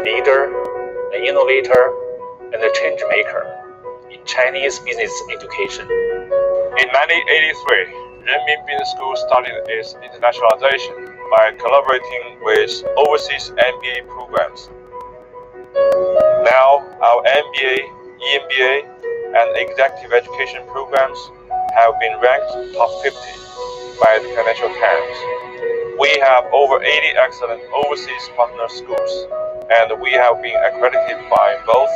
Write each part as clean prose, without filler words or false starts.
leader, an innovator, and a change maker in Chinese business education. In 1983, Renmin Business School started its internationalization by collaborating with overseas MBA programs. Now, our MBA, EMBA, and executive education programs have been ranked top 50 by the Financial Times. We have over 80 excellent overseas partner schools, and we have been accredited by both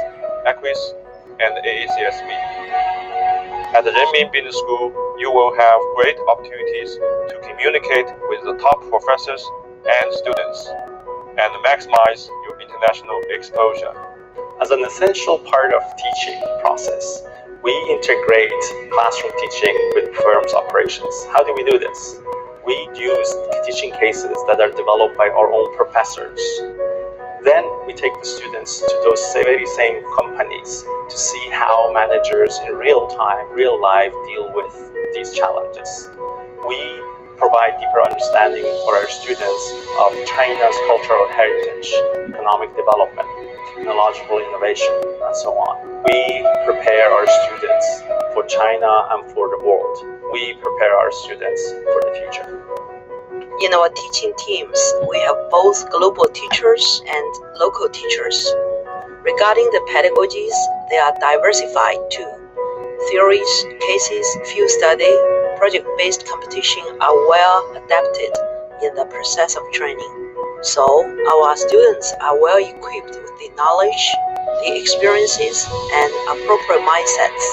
ACWIS and AACSB. At the Renmin Business School, you will have great opportunities to communicate with the top professors and students and maximize your international exposure. As an essential part of teaching process, we integrate classroom teaching with firm's operations. How do we do this? We use teaching cases that are developed by our own professors. Then we take the students to those very same companies to see how managers in real time, real life deal with these challenges. We provide deeper understanding for our students of China's cultural heritage, economic development, technological innovation, and so on. We prepare our students for China and for the world. We prepare our students for the future. In our teaching teams, we have both global teachers and local teachers. Regarding the pedagogies, they are diversified too. Theories, cases, field study, project-based competition are well adapted in the process of training. So, our students are well equipped with the knowledge, the experiences, and appropriate mindsets.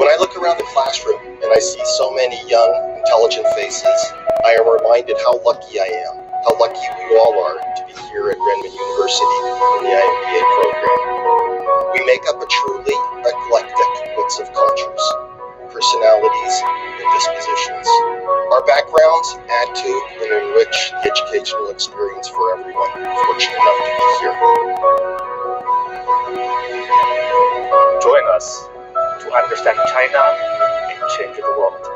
When I look around the classroom and I see so many young, intelligent faces, I am reminded how lucky I am, how lucky we all are to be here at Renmin University in the Mba program. We make up a truly eclectic mix of cultures, personalities, and dispositions. Our backgrounds add to and enrich the educational experience for everyone fortunate enough to be here. Join us to understand China and change the world.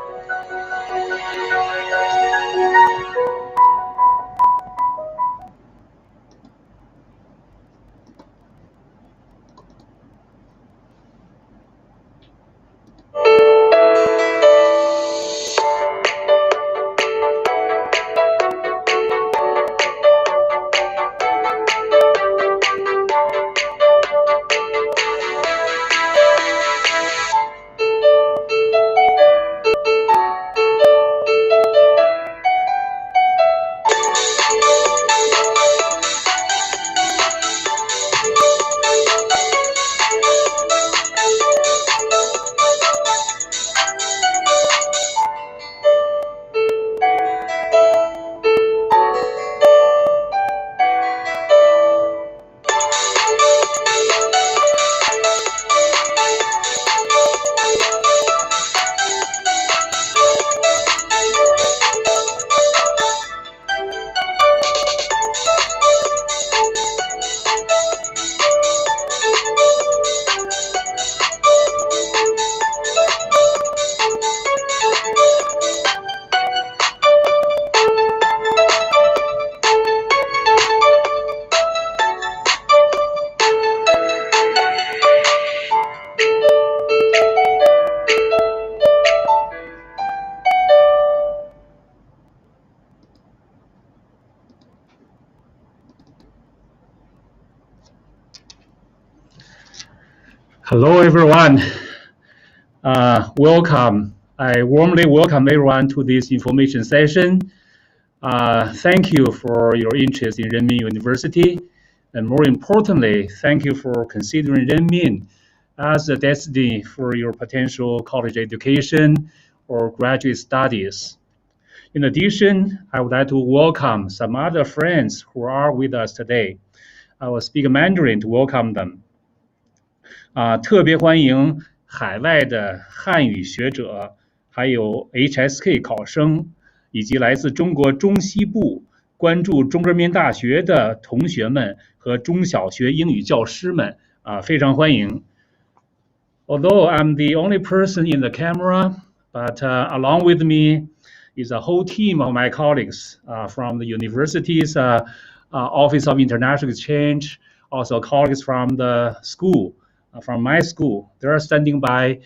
Hello, everyone. Welcome. I warmly welcome everyone to this information session. Thank you for your interest in Renmin University. And more importantly, thank you for considering Renmin as a destiny for your potential college education or graduate studies. In addition, I would like to welcome some other friends who are with us today. I will speak Mandarin to welcome them. 特别欢迎海外的汉语学者，还有 HSK 考生，以及来自中国中西部关注中国人民大学的同学们和中小学英语教师们，非常欢迎。Although I'm the only person in the camera, but along with me is a whole team of my colleagues from the universities Office of International Exchange, also colleagues from the school, from my school. They're standing by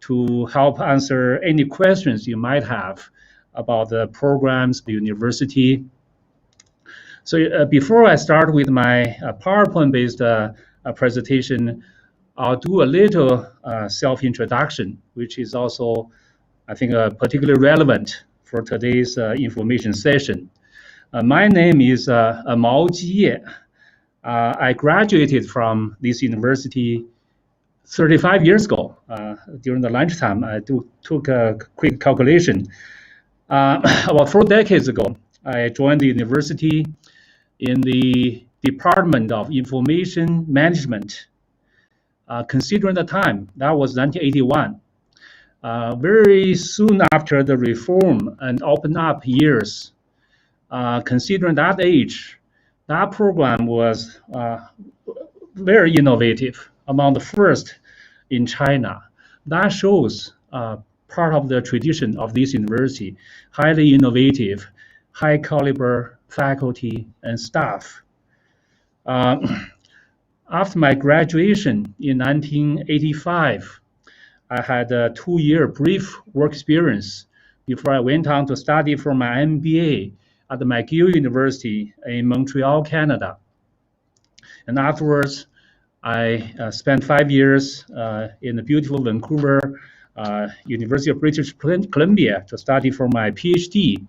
to help answer any questions you might have about the programs, the university. So before I start with my PowerPoint-based presentation, I'll do a little self-introduction, which is also, I think, particularly relevant for today's information session. My name is毛基业. I graduated from this university 35 years ago. During the lunchtime, I took a quick calculation. About 4 decades ago, I joined the university in the Department of Information Management. Considering the time, that was 1981. Very soon after the reform and open up years, considering that age, that program was very innovative, among the first in China. That shows part of the tradition of this university, highly innovative, high caliber faculty and staff. After my graduation in 1985, I had a 2-year brief work experience before I went on to study for my MBA at the McGill University in Montreal, Canada. And afterwards, I spent 5 years in the beautiful Vancouver University of British Columbia to study for my PhD.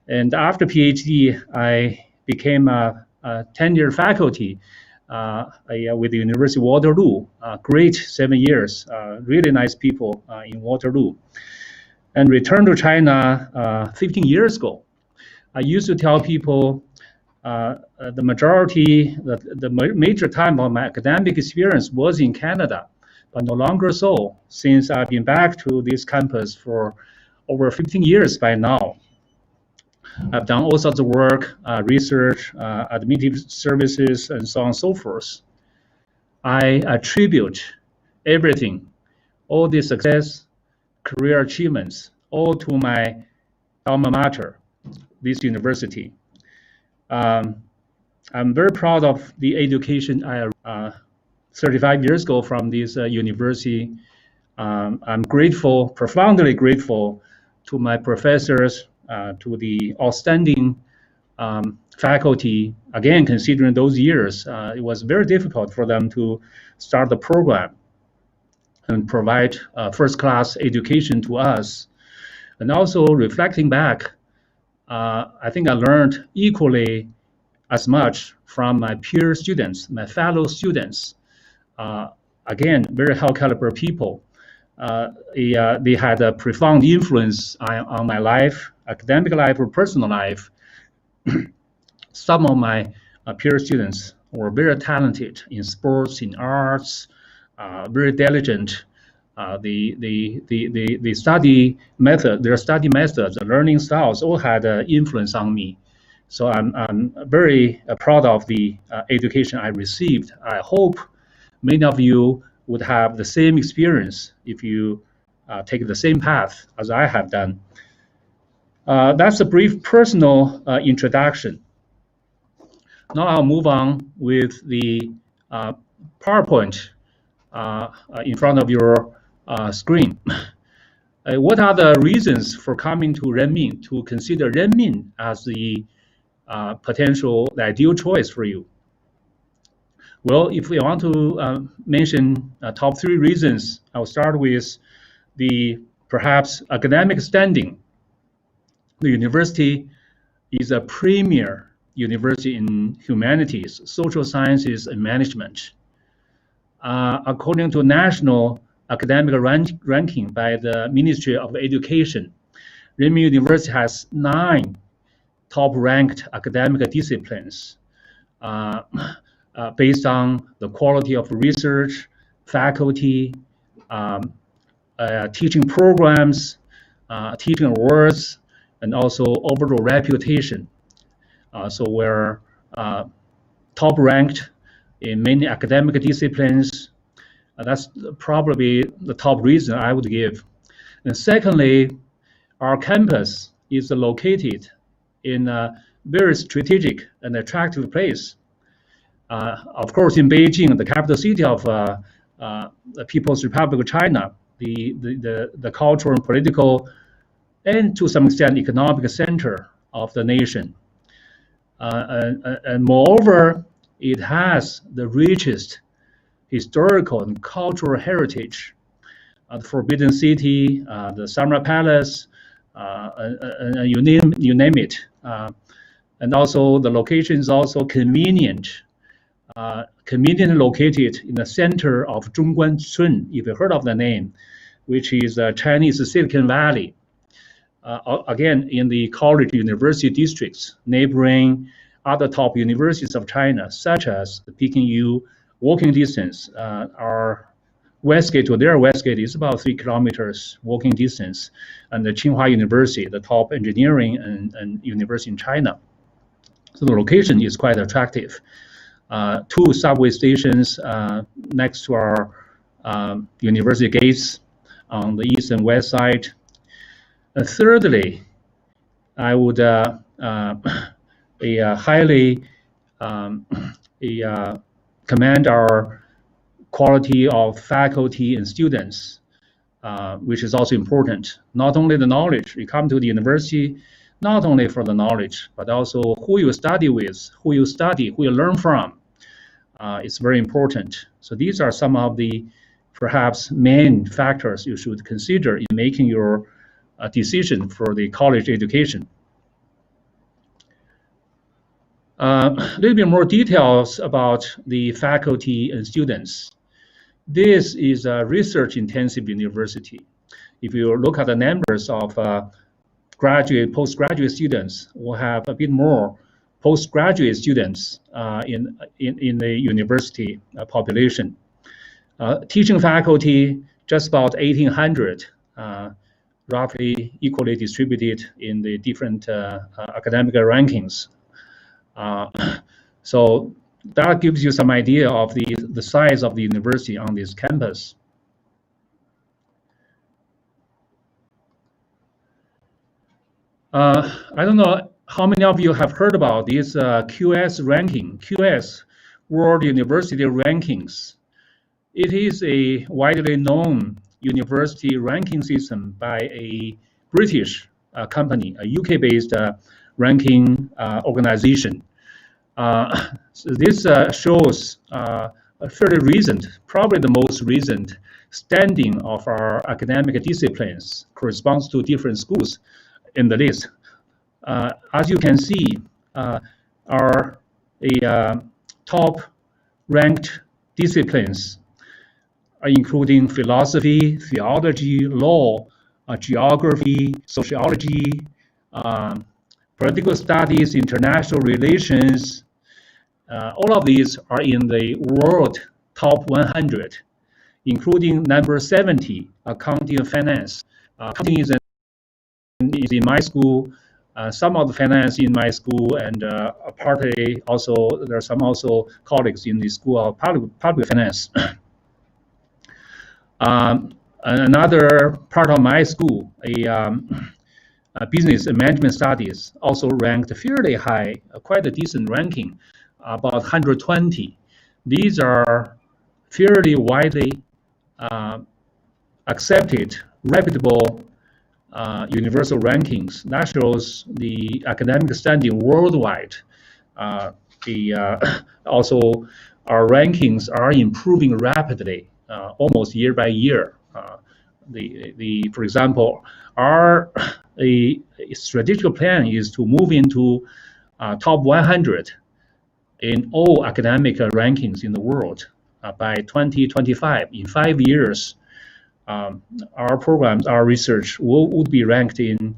And after PhD, I became a tenured faculty with the University of Waterloo. Great 7 years, really nice people in Waterloo. And returned to China 15 years ago. I used to tell people the major time of my academic experience was in Canada, but no longer so, since I've been back to this campus for over 15 years by now. I've done all sorts of work, research, administrative services, and so on and so forth. I attribute everything, all the success, career achievements, all to my alma mater, this university. I'm very proud of the education I 35 years ago from this university. I'm grateful, profoundly grateful to my professors, to the outstanding faculty. Again, considering those years, it was very difficult for them to start the program and provide first-class education to us. And also reflecting back, I think I learned equally as much from my peer students, my fellow students. Again, very high caliber people. They had a profound influence on my life, academic life or personal life. Some of my peer students were very talented in sports, in arts, very diligent. The study method, their study methods, the learning styles all had influence on me. So I'm very proud of the education I received. I hope many of you would have the same experience if you take the same path as I have done. That's a brief personal introduction. Now I'll move on with the PowerPoint in front of your screen. What are the reasons for coming to Renmin, to consider Renmin as the potential, the ideal choice for you? Well, if we want to mention top 3 reasons, I'll start with the perhaps academic standing. The university is a premier university in humanities, social sciences, and management. According to national academic ranking by the Ministry of Education, Renmin University has 9 top-ranked academic disciplines based on the quality of research, faculty, teaching programs, teaching awards, and also overall reputation. So we're top-ranked in many academic disciplines. That's probably the top reason I would give. And secondly, our campus is located in a very strategic and attractive place. Of course, in Beijing, the capital city of the People's Republic of China, the cultural and political, and to some extent economic center of the nation. And moreover, it has the richest historical and cultural heritage. The Forbidden City, the Summer Palace, and you name it. And also the location is also convenient. Conveniently located in the center of Zhongguancun, if you heard of the name, which is Chinese Silicon Valley. Again, in the college university districts neighboring other top universities of China, such as the Peking U, walking distance. Our Westgate to their Westgate is about 3 kilometers walking distance, and the Tsinghua University, the top engineering and university in China. So the location is quite attractive. 2 subway stations next to our university gates on the east and west side. Thirdly, I would highly commend our quality of faculty and students, which is also important. Not only the knowledge, you come to the university, not only for the knowledge, but also who you study with, who you study, who you learn from. It's very important. So these are some of the perhaps main factors you should consider in making your decision for the college education. A little bit more details about the faculty and students. This is a research-intensive university. If you look at the numbers of graduate, postgraduate students, we'll have a bit more postgraduate students in the university population. Teaching faculty, just about 1,800, roughly equally distributed in the different academic rankings. So that gives you some idea of the size of the university on this campus. I don't know how many of you have heard about this QS ranking, QS, World University Rankings. It is a widely known university ranking system by a British company, a UK-based ranking organization. So this shows a fairly recent, probably the most recent standing of our academic disciplines corresponds to different schools in the list. As you can see, our top ranked disciplines are including philosophy, theology, law, geography, sociology, political studies, international relations. All of these are in the world top 100, including number 70, accounting and finance. Accounting is in my school, some of the finance in my school, and partly also there are some also colleagues in the School of Public Finance. Another part of my school, business and management studies, also ranked fairly high, quite a decent ranking, about 120. These are fairly widely accepted, reputable universal rankings. That shows the academic standing worldwide. Also, our rankings are improving rapidly, almost year by year. For example, our strategic plan is to move into top 100 in all academic rankings in the world by 2025. In 5 years, our programs, our research would be ranked in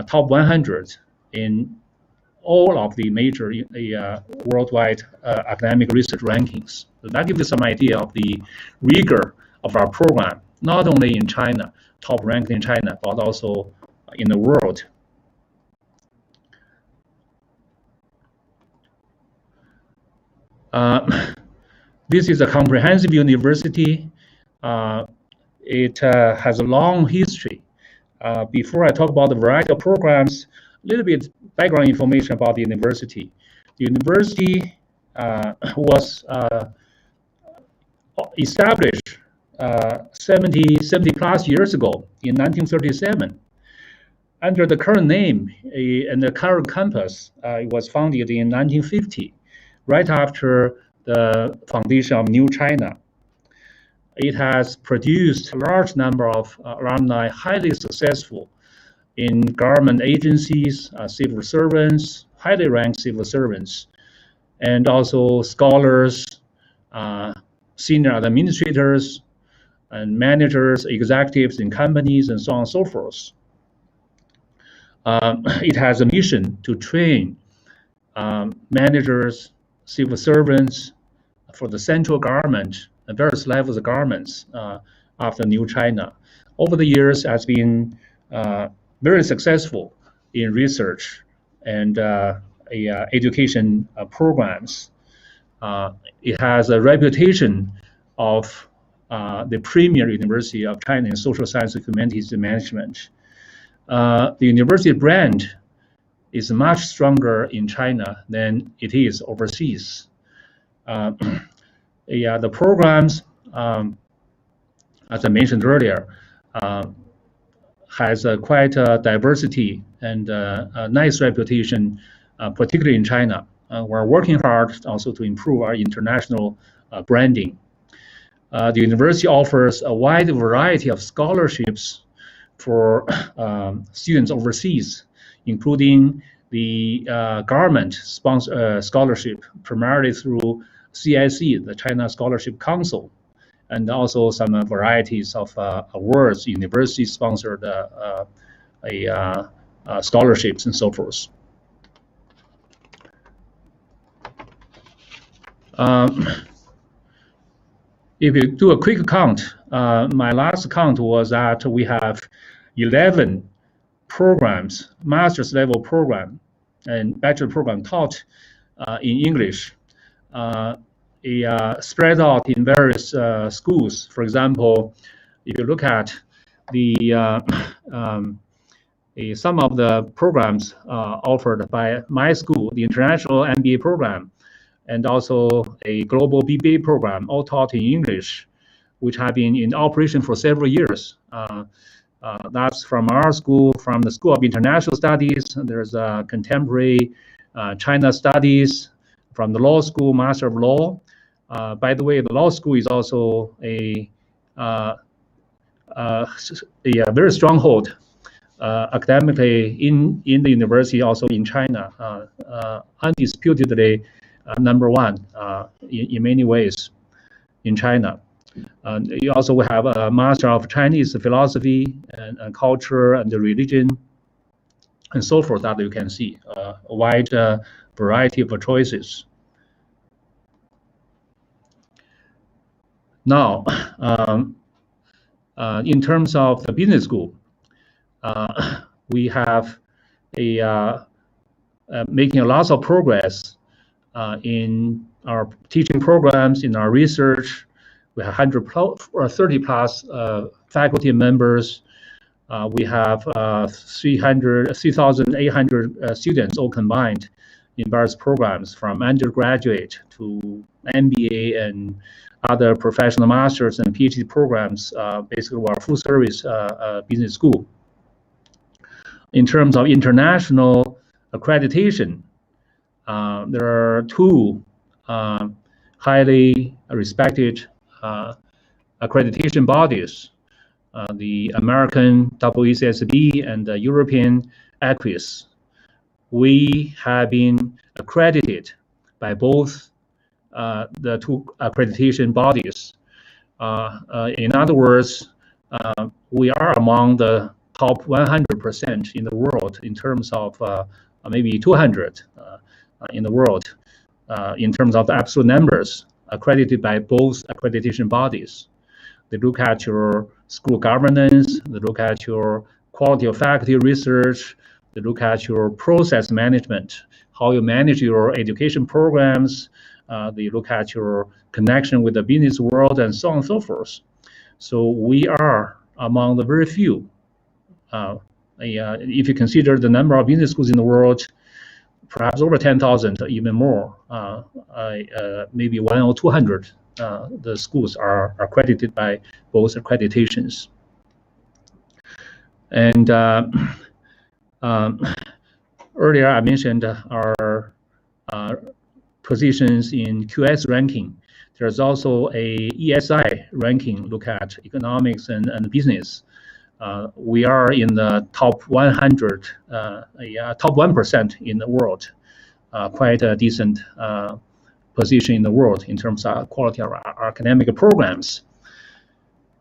top 100 in all of the major worldwide academic research rankings. So that gives you some idea of the rigor of our program, not only in China, top ranked in China, but also in the world. This is a comprehensive university. It has a long history. Before I talk about the variety of programs, little bit background information about the university. The university was established 70 plus years ago in 1937. Under the current name and the current campus, it was founded in 1950, right after the foundation of New China. It has produced a large number of alumni, highly successful in government agencies, civil servants, highly ranked civil servants, and also scholars, senior administrators, and managers, executives in companies, and so on and so forth. It has a mission to train managers, civil servants for the central government and various levels of governments after New China. Over the years, has been very successful in research and education programs. It has a reputation of the premier university of China in social science, humanities, and management. The university brand is much stronger in China than it is overseas. The programs, as I mentioned earlier, has quite a diversity and a nice reputation, particularly in China. We're working hard also to improve our international branding. The university offers a wide variety of scholarships for students overseas, including the government-sponsored scholarship, primarily through CSE, the China Scholarship Council, and also some varieties of awards, university-sponsored scholarships, and so forth. If you do a quick count, my last count was that we have 11 programs, master's level program and bachelor program taught in English, spread out in various schools. For example, if you look at some of the programs offered by my school, the International MBA program, and also a global Bba program, all taught in English, which have been in operation for several years. That's from our school, from the School of International Studies. There's contemporary China Studies, from the law school, Master of Law. By the way, the law school is also a very stronghold academically in the university, also in China, undisputedly number one in many ways in China. You also have a Master of Chinese Philosophy and Culture and Religion and so forth that you can see, a wide variety of choices. Now, in terms of the business school, we have making a lot of progress in our teaching programs, in our research. We have 130 plus faculty members. We have 3,800 students all combined in various programs, from undergraduate to MBA and other professional masters and PhD programs. Basically, we're a full service business school. In terms of international accreditation, there are two highly respected accreditation bodies, the American WECSB and the European ACQUIS. We have been accredited by both the two accreditation bodies. In other words, we are among the top 100% in the world in terms of maybe 200 in the world in terms of the absolute numbers, accredited by both accreditation bodies. They look at your school governance, they look at your quality of faculty research, they look at your process management, how you manage your education programs, they look at your connection with the business world, and so on and so forth. So we are among the very few if you consider the number of business schools in the world, perhaps over 10,000, even more, maybe 100 or 200. The schools are accredited by both accreditations. And earlier I mentioned our positions in QS ranking. There's also a ESI ranking, look at economics and business. We are in the top 100, top 1% in the world, quite a decent position in the world in terms of quality of our academic programs.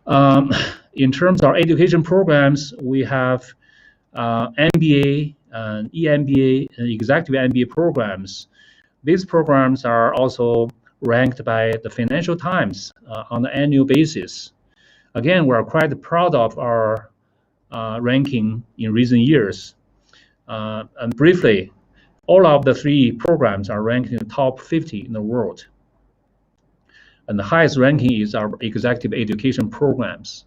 In terms of our education programs, we have MBA and EMBA and executive MBA programs. These programs are also ranked by the Financial Times on an annual basis. Again, we're quite proud of our ranking in recent years. And briefly, all of the 3 programs are ranked in the top 50 in the world. And the highest ranking is our executive education programs.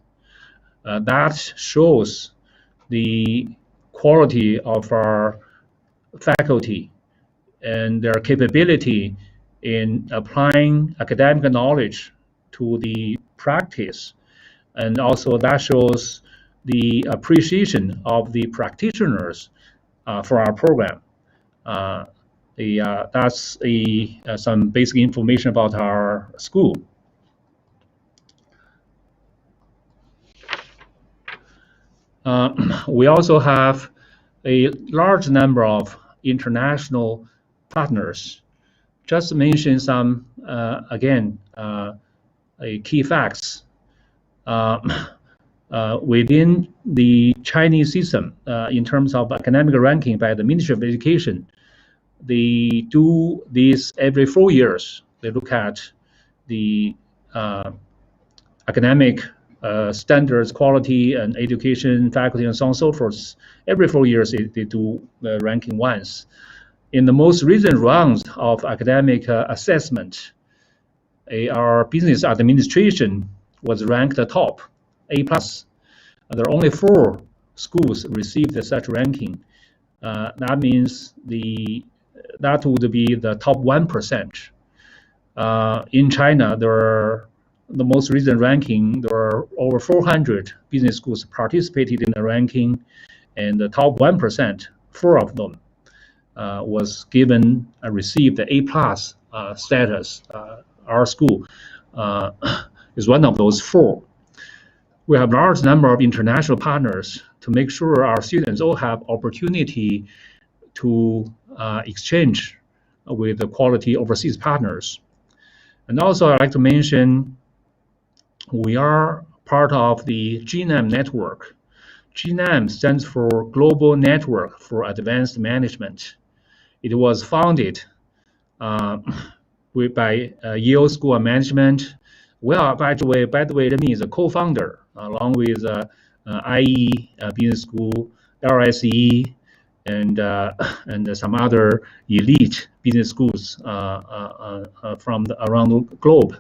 That shows the quality of our faculty and their capability in applying academic knowledge to the practice. And also that shows the appreciation of the practitioners for our program. That's some basic information about our school. We also have a large number of international partners. Just to mention some, again, key facts. Within the Chinese system, in terms of academic ranking by the Ministry of Education, they do this every 4 years. They look at the academic standards, quality, and education, faculty, and so on and so forth. Every 4 years, they do the ranking once. In the most recent rounds of academic assessment, our business administration was ranked the top, A+. There are only 4 schools received such ranking. That means that would be the top 1%. In China, the most recent ranking, there are over 400 business schools participated in the ranking, and the top 1%, 4 of them, received the A+ status. Our school is one of those 4. We have a large number of international partners to make sure our students all have opportunity to exchange with the quality overseas partners. And also I'd like to mention we are part of the GNAM network. GNAM stands for Global Network for Advanced Management. It was founded by Yale School of Management. Well, by the way, Remy is a co-founder along with IE Business School, LSE, and some other elite business schools from around the globe.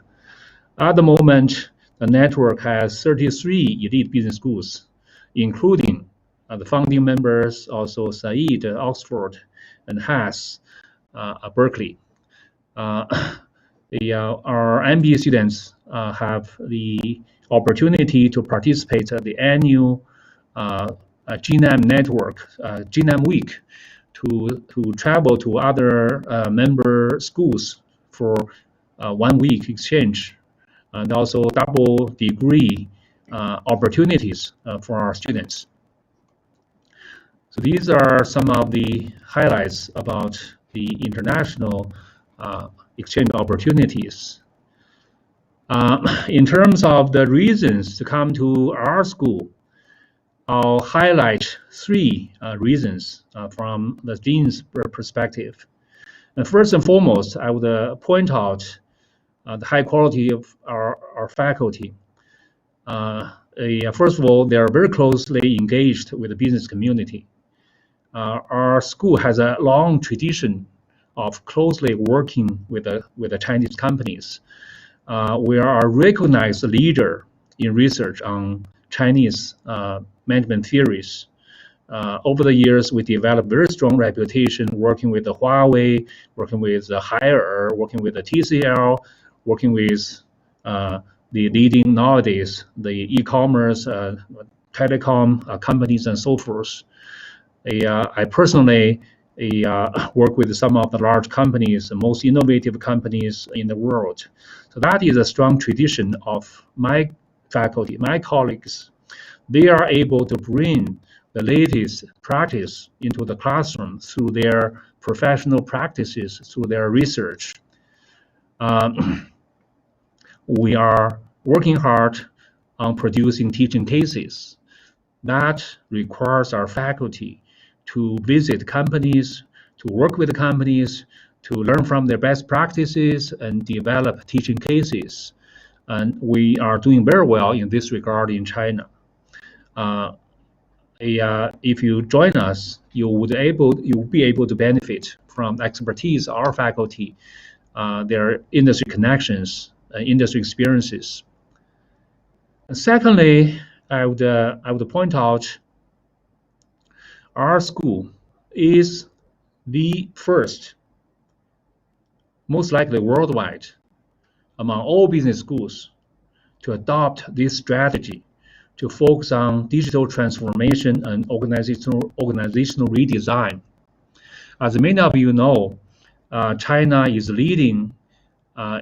At the moment, the network has 33 elite business schools, including the founding members, also Said, Oxford, and Hsk, Berkeley. Our MBA students have the opportunity to participate at the annual GNAM network, GNAM week, to travel to other member schools for 1 week exchange, and also double degree opportunities for our students. So these are some of the highlights about the international exchange opportunities. In terms of the reasons to come to our school, I'll highlight 3 reasons from the dean's perspective. And first and foremost, I would point out the high quality of our faculty. First of all, they are very closely engaged with the business community. Our school has a long tradition of closely working with the Chinese companies. We are a recognized leader in research on Chinese management theories. over the years, we developed very strong reputation working with the Huawei, working with the Haier, working with the TCL, working with the leading nowadays, the e-commerce, telecom companies and so forth. I personally work with some of the large companies, the most innovative companies in the world. So that is a strong tradition of my faculty, my colleagues. They are able to bring the latest practice into the classroom through their professional practices, through their research. We are working hard on producing teaching cases. That requires our faculty to visit companies, to work with the companies, to learn from their best practices and develop teaching cases. And we are doing very well in this regard in China. If you join us, you will be able to benefit from expertise of our faculty, their industry connections, industry experiences. And secondly, I would point out our school is the first, most likely worldwide, among all business schools to adopt this strategy to focus on digital transformation and organizational redesign. As many of you know, China is leading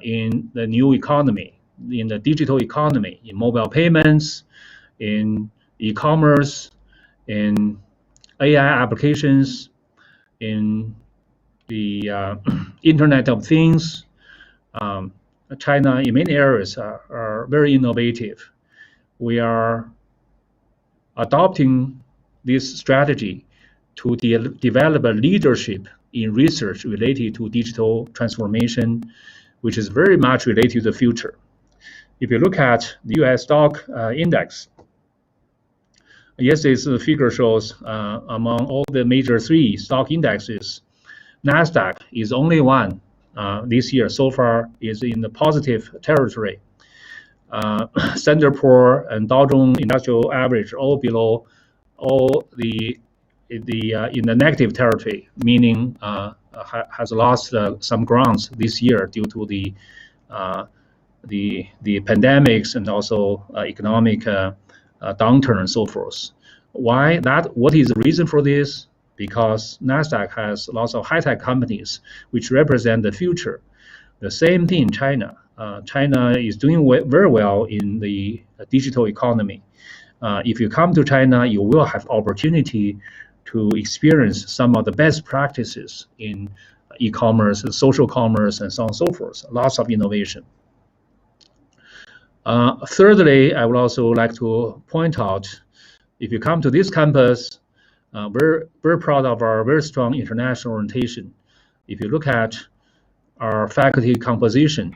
in the new economy, in the digital economy, in mobile payments, in e-commerce, in AI applications, in the Internet of Things. China, in many areas, are very innovative. We are adopting this strategy to develop a leadership in research related to digital transformation, which is very much related to the future. If you look at the US stock index, yesterday's figure shows among all the major 3 stock indexes, NASDAQ is only one this year so far is in the positive territory. Standard Poor and Dow Jones Industrial Average all below, all in the negative territory, meaning has lost some grounds this year due to the pandemics and also economic downturn and so forth. Why that? What is the reason for this? Because NASDAQ has lots of high-tech companies which represent the future. The same thing in China. China is doing very well in the digital economy. If you come to China, you will have opportunity to experience some of the best practices in e-commerce, social commerce, and so on and so forth. Lots of innovation. Thirdly, I would also like to point out, if you come to this campus, we're very proud of our very strong international orientation. If you look at our faculty composition,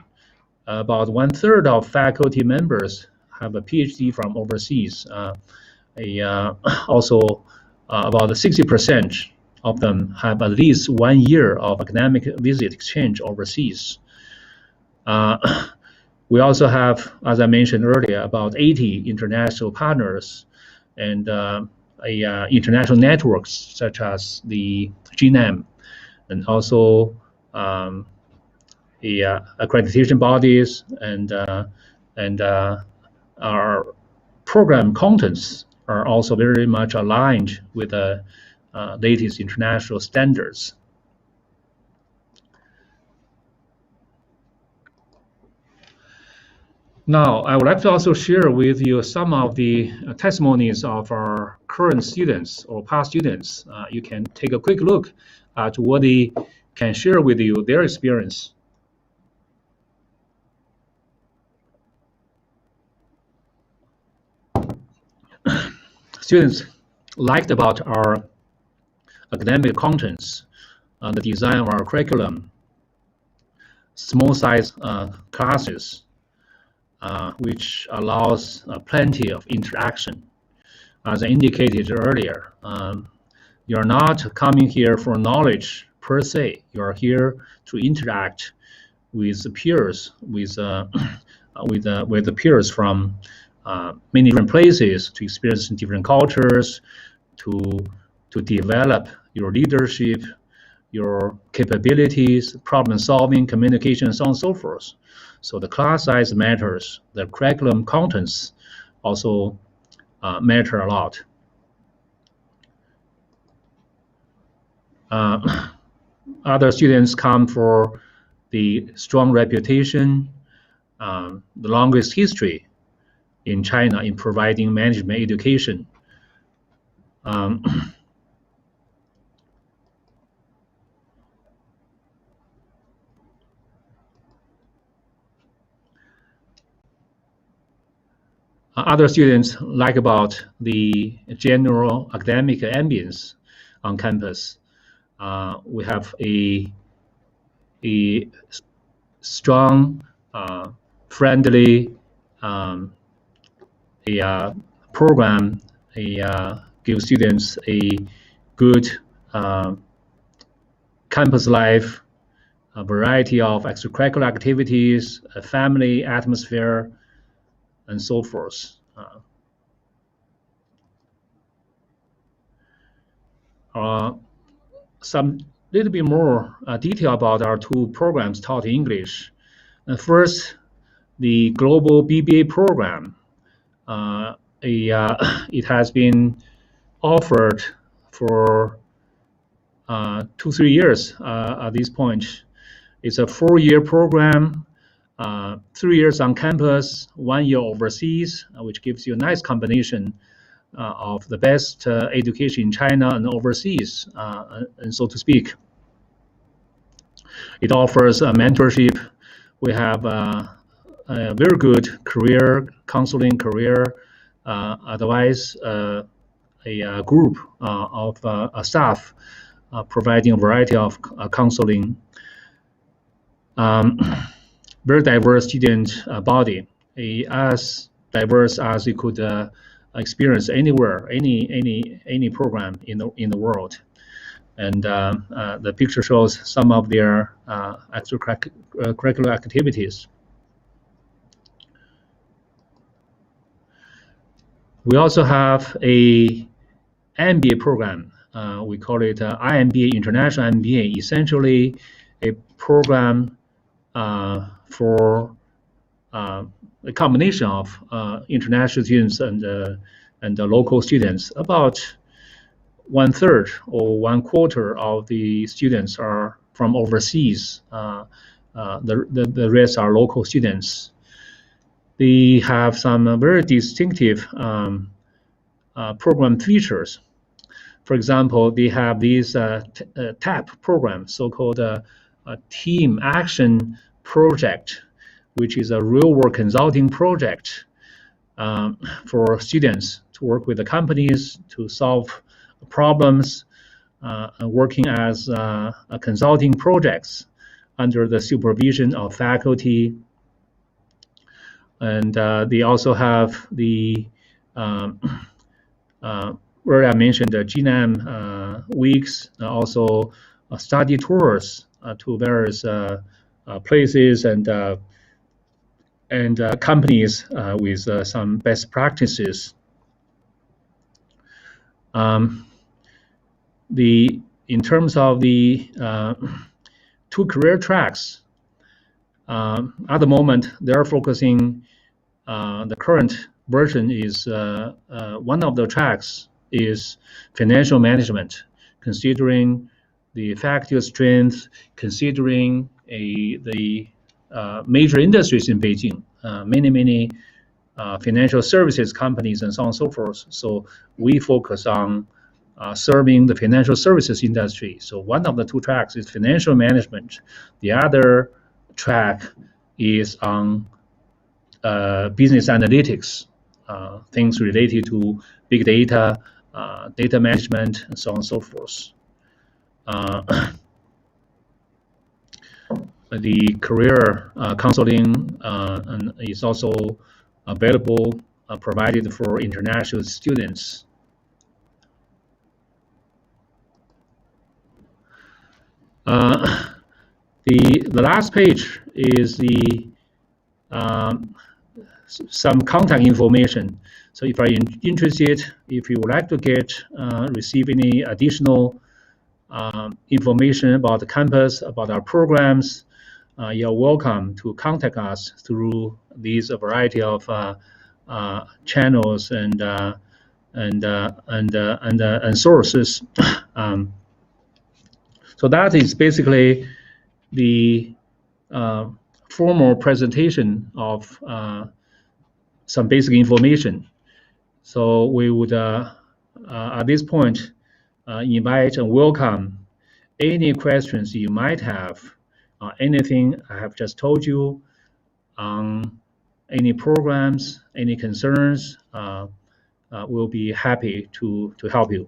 about 1/3 of faculty members have a PhD from overseas. Also, about 60% of them have at least 1 year of academic visit exchange overseas. We also have, as I mentioned earlier, about 80 international partners and international networks such as the GNAM, and also the accreditation bodies, and our program contents are also very much aligned with the latest international standards. Now, I would like to also share with you some of the testimonies of our current students or past students. You can take a quick look at what they can share with you, their experience. Students liked about our academic contents, the design of our curriculum, small size classes, which allows plenty of interaction. As I indicated earlier, you're not coming here for knowledge per se. You're here to interact with the peers, with the peers from many different places, to experience different cultures, to to develop your leadership, your capabilities, problem solving, communication, and so on and so forth. So the class size matters. The curriculum contents also matter a lot. Other students come for the strong reputation, the longest history in China in providing management education. Other students like about the general academic ambience on campus. We have a strong, friendly program, give students a good campus life, a variety of extracurricular activities, a family atmosphere, and so forth. Some little bit more detail about our two programs taught in English. First, the global BBA program. It has been offered for 2-3 years at this point. It's a 4-year program, 3 years on campus, 1 year overseas, which gives you a nice combination of the best education in China and overseas, and so to speak. It offers a mentorship. We have a very good career counseling, career advice, a group of staff providing a variety of counseling. Very diverse student body, as diverse as you could experience anywhere, any program in the world. And the picture shows some of their extracurricular activities. We also have a MBA program. We call it Mba International MBA, essentially a program for a combination of international students and the local students. About 1/3 or 1/4 of the students are from overseas. The rest are local students. They have some very distinctive program features. For example, they have these TAP programs, so-called Team Action Project, which is a real-world consulting project for students to work with the companies to solve problems, working as consulting projects under the supervision of faculty. And they also have the where I mentioned the GNAM weeks, also study tours to various places and companies with some best practices. In terms of the 2 career tracks, at the moment they're focusing. The current version is one of the tracks is financial management, considering the faculty strength, considering the major industries in Beijing, many financial services companies and so on and so forth. So we focus on serving the financial services industry. So one of the 2 tracks is financial management. The other track is on business analytics, things related to big data, data management, and so on and so forth. The career counseling is also available, provided for international students. The last page is the some contact information. So if you're interested, if you would like to receive any additional information about the campus, about our programs, you're welcome to contact us through these variety of channels and sources. So that is basically the formal presentation of some basic information. So we would, at this point, invite and welcome any questions you might have, anything I have just told you, any programs, any concerns, we'll be happy to help you.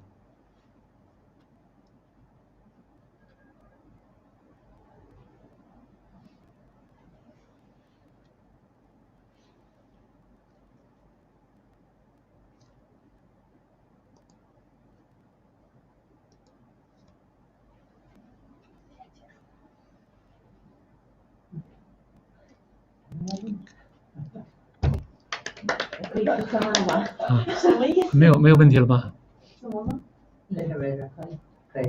没有问题了吧？怎么了？没事，可以。